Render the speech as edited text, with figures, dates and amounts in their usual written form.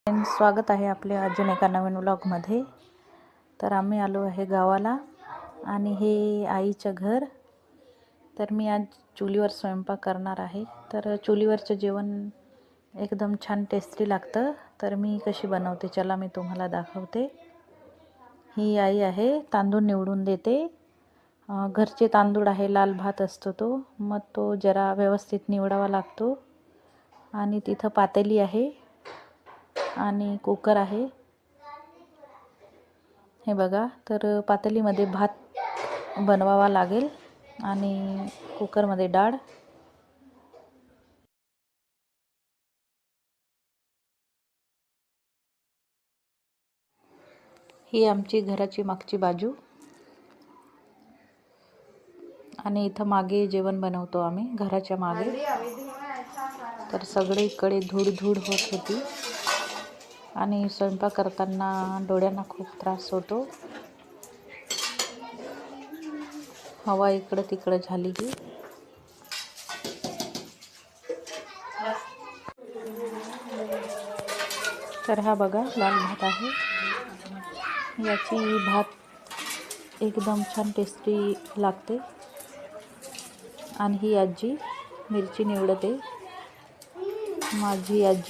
स्वागत आहे आपल्या अजून एका नवीन व्लॉगमध्ये। तर आम्ही आलो आहे गावाला आणि हे आईचं घर। तर मी आज चुलीवर स्वयंपाक करणार आहे। तर चुलीवरचं जेवण एकदम छान टेस्टी लागतं। तर मी कशी बनवते चला मी तुम्हाला दाखवते। ही आई आहे, तांदूळ निवडून देते। घरचे तांदूळ आहे, लाल भात असतो तो, मग तो जरा व्यवस्थित निवडावा लागतो। आणि तिथं पातेली आहे आणि कुकर आहे। हे बघा, तर पातेलीमध्ये भात बनवावा लागेल आणि कुकरमध्ये डाळ। ही आमची घराची मागची बाजू आणि इथं मागे जेवण बनवतो आम्ही घराच्या मागे। तर सगळीकडे धूळ होत होती आणि स्वयंपाक करताना डोळ्यांना खूप त्रास होतो। हवा इकडं तिकडं झाली की। तर हा बघा लाल भात आहे। याची भात एकदम छान टेस्टी लागते। आणि ही आजी मिरची निवडते, माझी आजी।